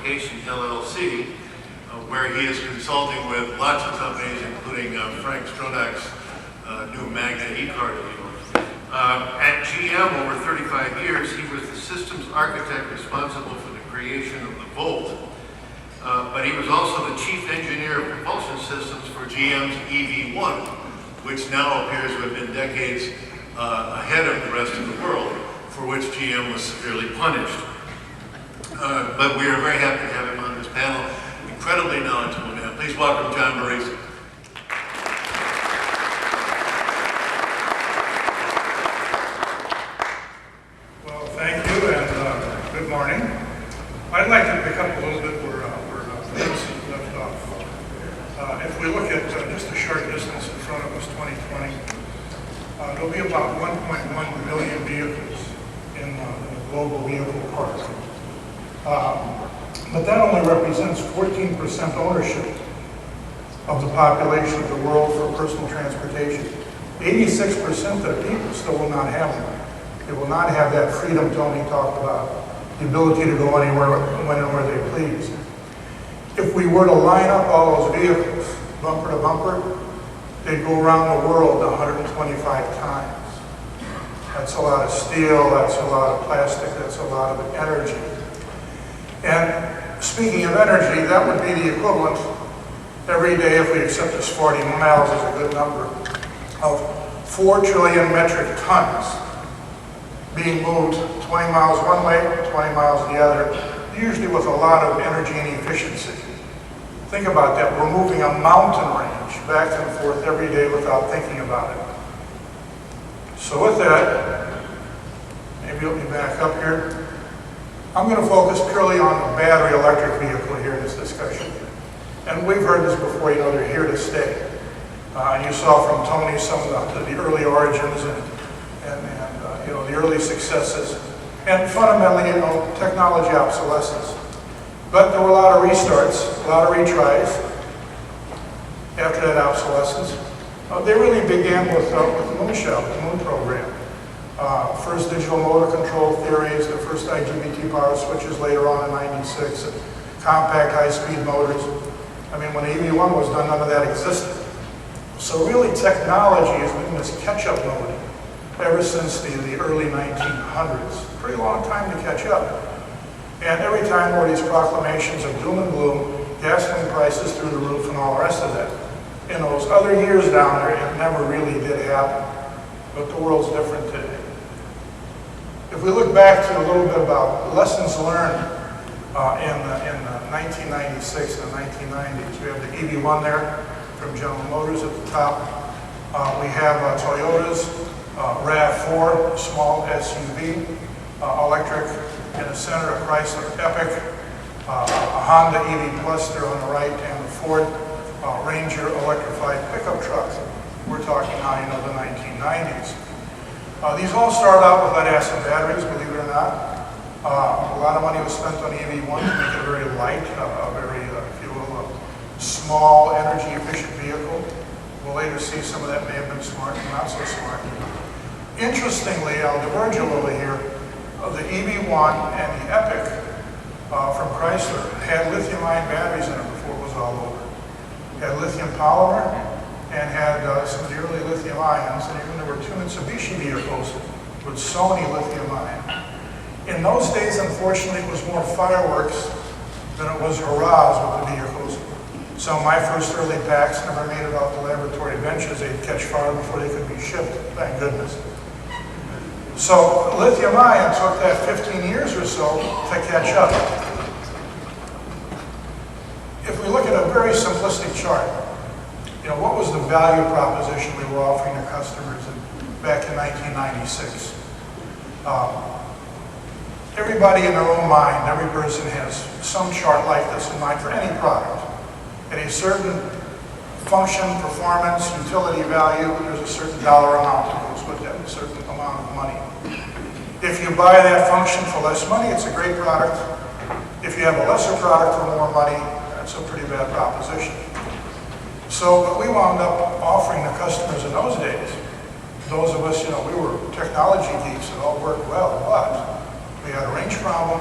Letrification, LLC, where he is consulting with lots of companies, including Frank Stronach's new Magna e-car dealer. At GM over 35 years, he was the systems architect responsible for the creation of the Volt, but he was also the chief engineer of propulsion systems for GM's EV1, which now appears to have been decades ahead of the rest of the world, for which GM was severely punished. But we are very happy to have him on this panel. Incredibly knowledgeable man. Please welcome Jon Bereisa. Well, thank you, and good morning. I'd like to pick up a little bit where Vince left off. If we look at just a short distance in front of us, 2020, there'll be about 1.1 billion vehicles in the global vehicle park. But that only represents 14% ownership of the population of the world for personal transportation. 86% of people still will not have them. They will not have that freedom Tony talked about, the ability to go anywhere, when and where they please. If we were to line up all those vehicles, bumper to bumper, they'd go around the world 125 times. That's a lot of steel, that's a lot of plastic, that's a lot of energy. And speaking of energy, that would be the equivalent every day, if we accept this 40 miles as a good number, of 4 trillion metric tons being moved 20 miles one way, 20 miles the other, usually with a lot of energy and efficiency. Think about that. We're moving a mountain range back and forth every day without thinking about it. So with that, maybe let me back up here. I'm going to focus purely on the battery electric vehicle here in this discussion. And we've heard this before, you know, they're here to stay. You saw from Tony some of the early origins and you know, the early successes. And fundamentally, you know, technology obsolescence. But there were a lot of restarts, a lot of retries after that obsolescence. They really began with the moonshot, the moon program. First digital motor control theories, the first IGBT power switches later on in '96, and compact high-speed motors. I mean, when the EV1 was done, none of that existed. So really, technology has been in this catch-up mode ever since the early 1900s. Pretty long time to catch up. And every time there were these proclamations of doom and gloom, gasoline prices through the roof and all the rest of that. In those other years down there, it never really did happen. But the world's different today. If we look back to a little bit about lessons learned in 1996 and the 1990s, we have the EV1 there from General Motors at the top. We have Toyota's RAV4, small SUV, electric in the center, a Chrysler Epic, a Honda EV Plus there on the right, and the Ford Ranger electrified pickup truck. We're talking now, you know, the 1990s. These all started out with lead-acid batteries, believe it or not. A lot of money was spent on the EV1 to make it very light, a very, if you will, small, energy-efficient vehicle. We'll later see some of that may have been smart and not so smart. Interestingly, I'll diverge a little here. The EV1 and the Epic from Chrysler had lithium-ion batteries in it before it was all over. It had lithium polymer and had some of the early lithium ions, and even there were 2 Mitsubishi vehicles with Sony lithium ion. In those days, unfortunately, it was more fireworks than it was hurrahs with the vehicles. So my first early packs never made it off the laboratory benches. They'd catch fire before they could be shipped, thank goodness. So lithium ion took that 15 years or so to catch up. If we look at a very simplistic chart, you know, what was the value proposition we were offering to customers back in 1996? Everybody in their own mind, every person has some chart like this in mind for any product. At a certain function, performance, utility value, there's a certain dollar amount that goes with that, a certain amount of money. If you buy that function for less money, it's a great product. If you have a lesser product for more money, that's a pretty bad proposition. So what we wound up offering the customers in those days, those of us, you know, we were technology geeks, it all worked well, but we had a range problem,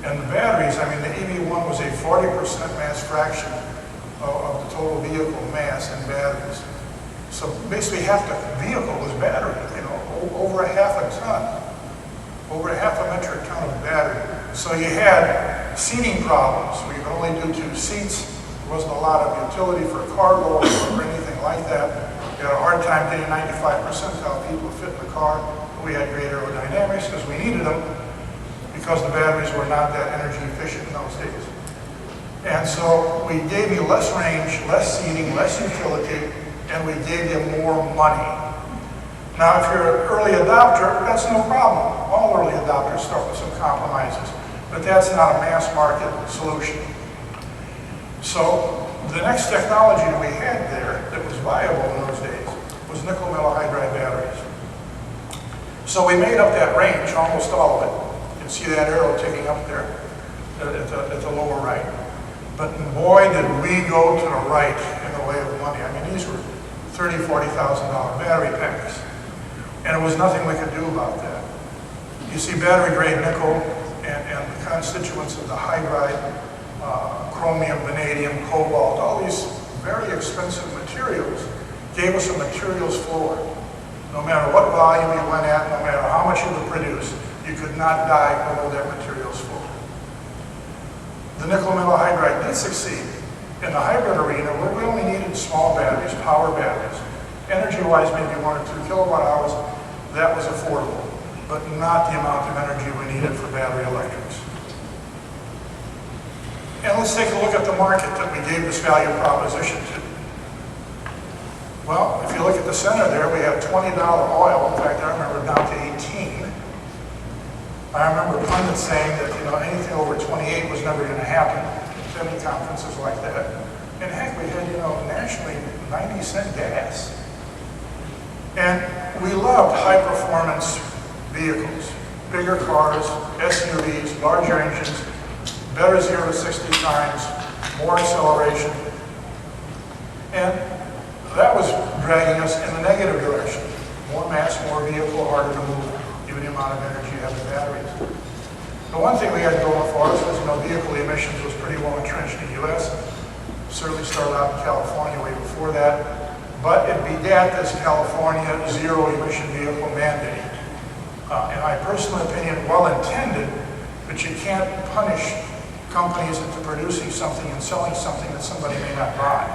and the battery batteries, I mean, the EV1 was a 40% mass fraction of the total vehicle mass in batteries. So basically half the vehicle was battery, you know, over a half a ton, over a half a metric ton of battery. So you had seating problems. We could only do 2 seats. There wasn't a lot of utility for cargo or anything like that. We had a hard time getting 95 percentile people to fit in the car. But we had great aerodynamics because we needed them because the batteries were not that energy efficient in those days. And so we gave you less range, less seating, less utility, and we gave you more money. Now, if you're an early adopter, that's no problem. All early adopters start with some compromises, but that's not a mass market solution. So the next technology we had there that was viable in those days was nickel metal hydride batteries. So we made up that range, almost all of it. You can see that arrow ticking up there at the lower right. But boy, did we go to the right in the way of money. I mean, these were $30,000, $40,000 battery packs. And there was nothing we could do about that. You see battery grade nickel and the constituents of the hydride, chromium, vanadium, cobalt, all these very expensive materials gave us a materials floor. No matter what volume you went at, no matter how much you would produce, you could not die below that materials floor. The nickel metal hydride did succeed. In the hybrid arena, where we only needed small batteries, power batteries, energy-wise maybe 1 or 2 kilowatt hours, that was affordable, but not the amount of energy we needed for battery electrics. And let's take a look at the market that we gave this value proposition to. Well, if you look at the center there, we have $20 oil. In fact, I remember down to 18. I remember pundits saying that, you know, anything over 28 was never going to happen. Any conferences like that. And heck, we had, you know, nationally 90-cent gas. And we loved high-performance vehicles, bigger cars, SUVs, larger engines, better 0 to 60 times, more acceleration. And that was dragging us in the negative direction. More mass, more vehicle, harder to move, given the amount of energy you have in batteries. The one thing we had going for us was, you know, vehicle emissions was pretty well entrenched in the U.S. Certainly started out in California way before that. But it begat this California zero emission vehicle mandate. In my personal opinion, well intended, but you can't punish companies into producing something and selling something that somebody may not buy.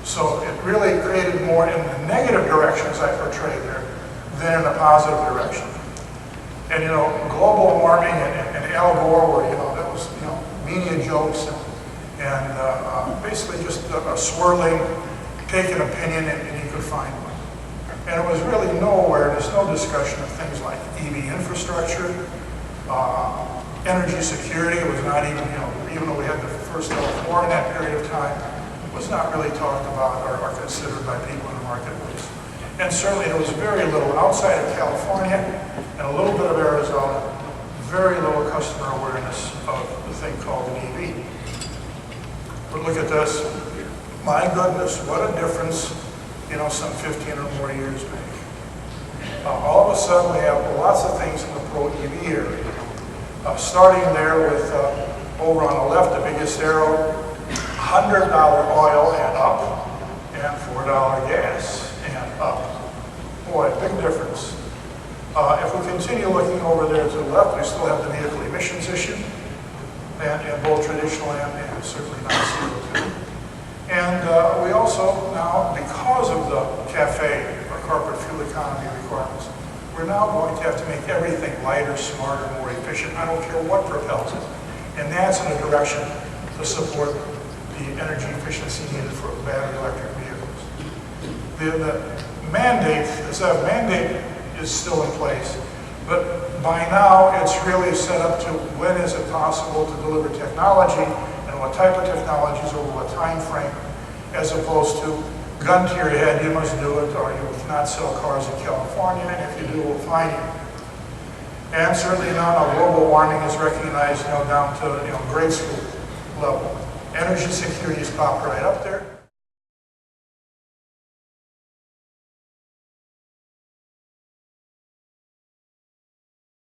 So it really created more in the negative direction, as I portrayed there, than in the positive direction. And, you know, global warming and Al Gore were, you know, that was, you know, media jokes and basically just a swirling, take an opinion and you could find one. And it was really nowhere, there's no discussion of things like EV infrastructure, energy security. It was not even, you know, even though we had the first Gulf War in that period of time, it was not really talked about or considered by people in the marketplace. And certainly there was very little outside of California and a little bit of Arizona, very little customer awareness of the thing called an EV. But look at this. My goodness, what a difference, you know, some 15 or more years make. All of a sudden we have lots of things in the Pro EV area. Starting there with, over on the left, the biggest arrow, $100 oil and up, and $4 gas and up. Boy, big difference. If we continue looking over there to the left, we still have the vehicle emissions issue, and both traditional and certainly non-CO2. And we also now, because of the CAFE, or corporate fuel economy requirements, we're now going to have to make everything lighter, smarter, more efficient. I don't care what propels it. And that's in a direction to support the energy efficiency needed for battery electric vehicles. The mandate, the mandate is still in place, but by now it's really set up to when is it possible to deliver technology and what type of technologies over what time frame, as opposed to gun to your head, you must do it or you will not sell cars in California, and if you do, we'll fine you. And certainly now global warming is recognized, you know, down to, you know, grade school level. Energy security is popped right up there.